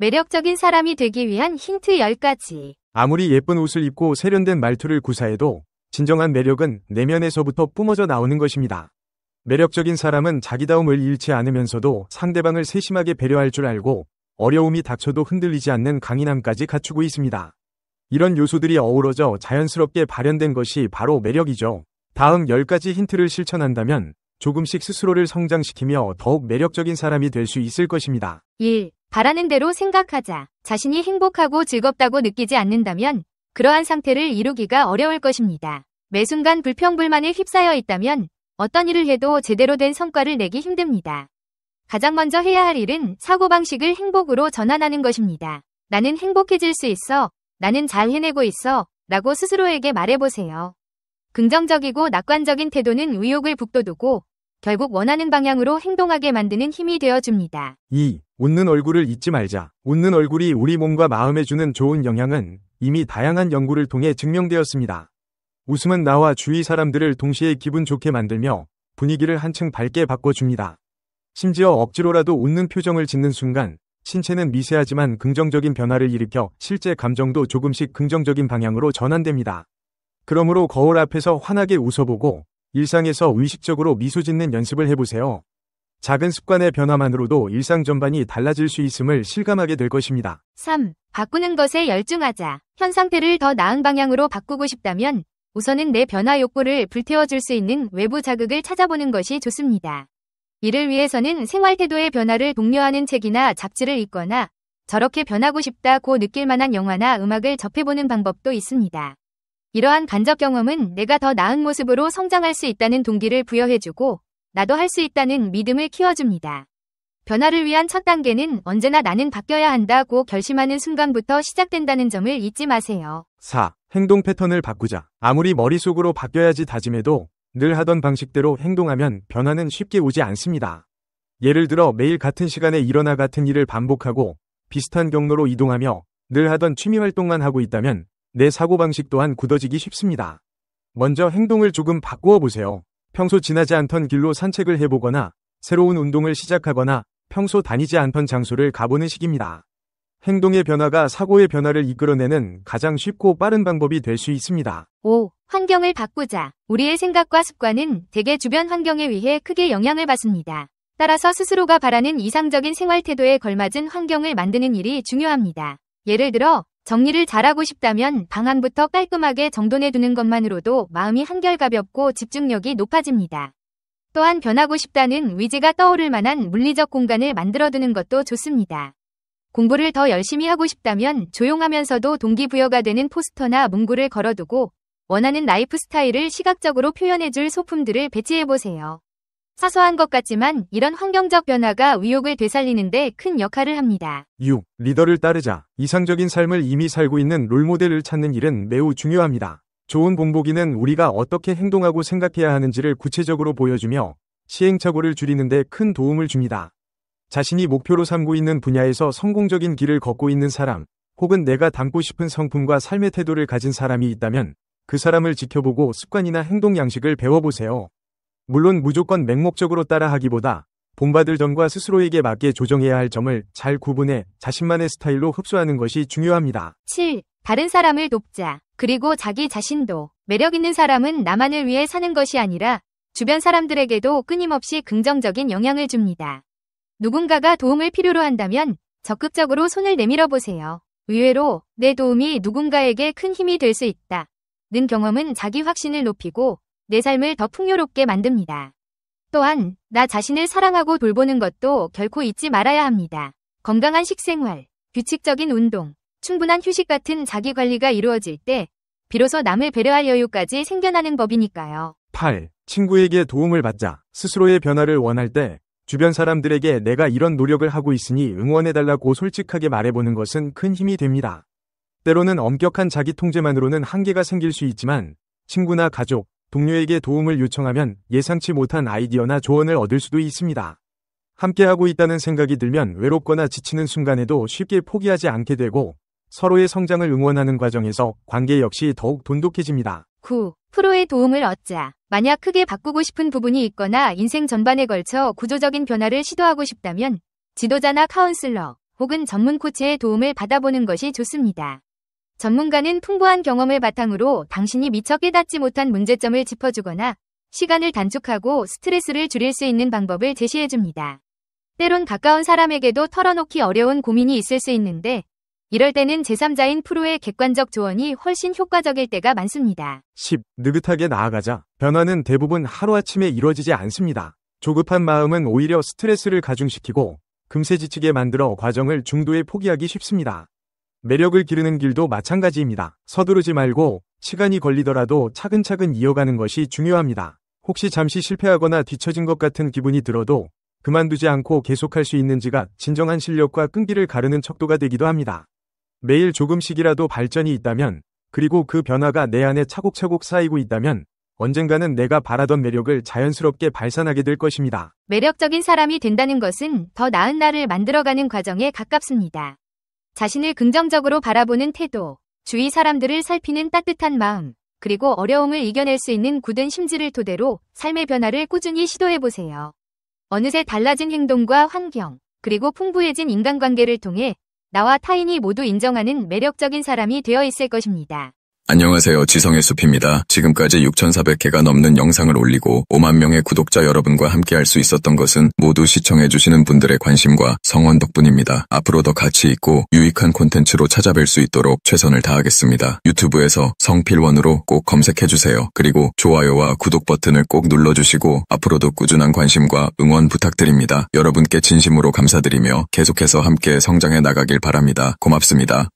매력적인 사람이 되기 위한 힌트 10가지. 아무리 예쁜 옷을 입고 세련된 말투를 구사해도 진정한 매력은 내면에서부터 뿜어져 나오는 것입니다. 매력적인 사람은 자기다움을 잃지 않으면서도 상대방을 세심하게 배려할 줄 알고 어려움이 닥쳐도 흔들리지 않는 강인함까지 갖추고 있습니다. 이런 요소들이 어우러져 자연스럽게 발현된 것이 바로 매력이죠. 다음 10가지 힌트를 실천한다면 조금씩 스스로를 성장시키며 더욱 매력적인 사람이 될 수 있을 것입니다. 1. 바라는 대로 생각하자. 자신이 행복하고 즐겁다고 느끼지 않는다면 그러한 상태를 이루기가 어려울 것입니다. 매 순간 불평불만에 휩싸여 있다면 어떤 일을 해도 제대로 된 성과를 내기 힘듭니다. 가장 먼저 해야 할 일은 사고방식을 행복으로 전환하는 것입니다. 나는 행복해질 수 있어. 나는 잘 해내고 있어. 라고 스스로에게 말해보세요. 긍정적이고 낙관적인 태도는 의욕을 북돋우고 결국 원하는 방향으로 행동하게 만드는 힘이 되어줍니다. 2. 웃는 얼굴을 잊지 말자. 웃는 얼굴이 우리 몸과 마음에 주는 좋은 영향은 이미 다양한 연구를 통해 증명되었습니다. 웃음은 나와 주위 사람들을 동시에 기분 좋게 만들며 분위기를 한층 밝게 바꿔줍니다. 심지어 억지로라도 웃는 표정을 짓는 순간 신체는 미세하지만 긍정적인 변화를 일으켜 실제 감정도 조금씩 긍정적인 방향으로 전환됩니다. 그러므로 거울 앞에서 환하게 웃어보고 일상에서 의식적으로 미소 짓는 연습을 해보세요. 작은 습관의 변화만으로도 일상 전반이 달라질 수 있음을 실감하게 될 것입니다. 3. 바꾸는 것에 열중하자. 현 상태를 더 나은 방향으로 바꾸고 싶다면 우선은 내 변화 욕구를 불태워줄 수 있는 외부 자극을 찾아보는 것이 좋습니다. 이를 위해서는 생활 태도의 변화를 독려하는 책이나 잡지를 읽거나 저렇게 변하고 싶다고 느낄 만한 영화나 음악을 접해보는 방법도 있습니다. 이러한 간접 경험은 내가 더 나은 모습으로 성장할 수 있다는 동기를 부여해주고 나도 할 수 있다는 믿음을 키워줍니다. 변화를 위한 첫 단계는 언제나 나는 바뀌어야 한다고 결심하는 순간부터 시작된다는 점을 잊지 마세요. 4. 행동 패턴을 바꾸자. 아무리 머릿속으로 바뀌어야지 다짐해도 늘 하던 방식대로 행동하면 변화는 쉽게 오지 않습니다. 예를 들어 매일 같은 시간에 일어나 같은 일을 반복하고 비슷한 경로로 이동하며 늘 하던 취미 활동만 하고 있다면 내 사고방식 또한 굳어지기 쉽습니다. 먼저 행동을 조금 바꾸어 보세요. 평소 지나지 않던 길로 산책을 해보거나 새로운 운동을 시작하거나 평소 다니지 않던 장소를 가보는 식입니다. 행동의 변화가 사고의 변화를 이끌어내는 가장 쉽고 빠른 방법이 될 수 있습니다. 5. 환경을 바꾸자. 우리의 생각과 습관은 대개 주변 환경에 의해 크게 영향을 받습니다. 따라서 스스로가 바라는 이상적인 생활 태도에 걸맞은 환경을 만드는 일이 중요합니다. 예를 들어 정리를 잘하고 싶다면 방 안부터 깔끔하게 정돈해두는 것만으로도 마음이 한결 가볍고 집중력이 높아집니다. 또한 변하고 싶다는 의지가 떠오를 만한 물리적 공간을 만들어두는 것도 좋습니다. 공부를 더 열심히 하고 싶다면 조용하면서도 동기부여가 되는 포스터나 문구를 걸어두고 원하는 라이프 스타일을 시각적으로 표현해줄 소품들을 배치해보세요. 사소한 것 같지만 이런 환경적 변화가 의욕을 되살리는 데 큰 역할을 합니다. 6. 리더를 따르자. 이상적인 삶을 이미 살고 있는 롤모델을 찾는 일은 매우 중요합니다. 좋은 본보기는 우리가 어떻게 행동하고 생각해야 하는지를 구체적으로 보여주며 시행착오를 줄이는 데 큰 도움을 줍니다. 자신이 목표로 삼고 있는 분야에서 성공적인 길을 걷고 있는 사람, 혹은 내가 닮고 싶은 성품과 삶의 태도를 가진 사람이 있다면 그 사람을 지켜보고 습관이나 행동 양식을 배워보세요. 물론 무조건 맹목적으로 따라하기보다 본받을 점과 스스로에게 맞게 조정해야 할 점을 잘 구분해 자신만의 스타일로 흡수하는 것이 중요합니다. 7. 다른 사람을 돕자. 그리고 자기 자신도. 매력 있는 사람은 나만을 위해 사는 것이 아니라 주변 사람들에게도 끊임없이 긍정적인 영향을 줍니다. 누군가가 도움을 필요로 한다면 적극적으로 손을 내밀어 보세요. 의외로 내 도움이 누군가에게 큰 힘이 될 수 있다 는 경험은 자기 확신을 높이고 내 삶을 더 풍요롭게 만듭니다. 또한 나 자신을 사랑하고 돌보는 것도 결코 잊지 말아야 합니다. 건강한 식생활, 규칙적인 운동, 충분한 휴식 같은 자기관리가 이루어질 때 비로소 남을 배려할 여유까지 생겨나는 법이니까요. 8. 친구에게 도움을 받자. 스스로의 변화를 원할 때 주변 사람들에게 내가 이런 노력을 하고 있으니 응원해달라고 솔직하게 말해보는 것은 큰 힘이 됩니다. 때로는 엄격한 자기 통제만으로는 한계가 생길 수 있지만 친구나 가족, 동료에게 도움을 요청하면 예상치 못한 아이디어나 조언을 얻을 수도 있습니다. 함께하고 있다는 생각이 들면 외롭거나 지치는 순간에도 쉽게 포기하지 않게 되고 서로의 성장을 응원하는 과정에서 관계 역시 더욱 돈독해집니다. 9. 프로의 도움을 얻자. 만약 크게 바꾸고 싶은 부분이 있거나 인생 전반에 걸쳐 구조적인 변화를 시도하고 싶다면 지도자나 카운슬러, 혹은 전문 코치의 도움을 받아보는 것이 좋습니다. 전문가는 풍부한 경험을 바탕으로 당신이 미처 깨닫지 못한 문제점을 짚어주거나 시간을 단축하고 스트레스를 줄일 수 있는 방법을 제시해줍니다. 때론 가까운 사람에게도 털어놓기 어려운 고민이 있을 수 있는데 이럴 때는 제3자인 프로의 객관적 조언이 훨씬 효과적일 때가 많습니다. 10. 느긋하게 나아가자. 변화는 대부분 하루아침에 이루어지지 않습니다. 조급한 마음은 오히려 스트레스를 가중시키고 금세 지치게 만들어 과정을 중도에 포기하기 쉽습니다. 매력을 기르는 길도 마찬가지입니다. 서두르지 말고 시간이 걸리더라도 차근차근 이어가는 것이 중요합니다. 혹시 잠시 실패하거나 뒤처진 것 같은 기분이 들어도 그만두지 않고 계속할 수 있는지가 진정한 실력과 끈기를 가르는 척도가 되기도 합니다. 매일 조금씩이라도 발전이 있다면, 그리고 그 변화가 내 안에 차곡차곡 쌓이고 있다면 언젠가는 내가 바라던 매력을 자연스럽게 발산하게 될 것입니다. 매력적인 사람이 된다는 것은 더 나은 나를 만들어가는 과정에 가깝습니다. 자신을 긍정적으로 바라보는 태도, 주위 사람들을 살피는 따뜻한 마음, 그리고 어려움을 이겨낼 수 있는 굳은 심지를 토대로 삶의 변화를 꾸준히 시도해보세요. 어느새 달라진 행동과 환경, 그리고 풍부해진 인간관계를 통해 나와 타인이 모두 인정하는 매력적인 사람이 되어 있을 것입니다. 안녕하세요. 지성의 숲입니다. 지금까지 6,400개가 넘는 영상을 올리고 5만 명의 구독자 여러분과 함께할 수 있었던 것은 모두 시청해주시는 분들의 관심과 성원 덕분입니다. 앞으로 더 가치 있고 유익한 콘텐츠로 찾아뵐 수 있도록 최선을 다하겠습니다. 유튜브에서 성필원으로 꼭 검색해주세요. 그리고 좋아요와 구독 버튼을 꼭 눌러주시고 앞으로도 꾸준한 관심과 응원 부탁드립니다. 여러분께 진심으로 감사드리며 계속해서 함께 성장해 나가길 바랍니다. 고맙습니다.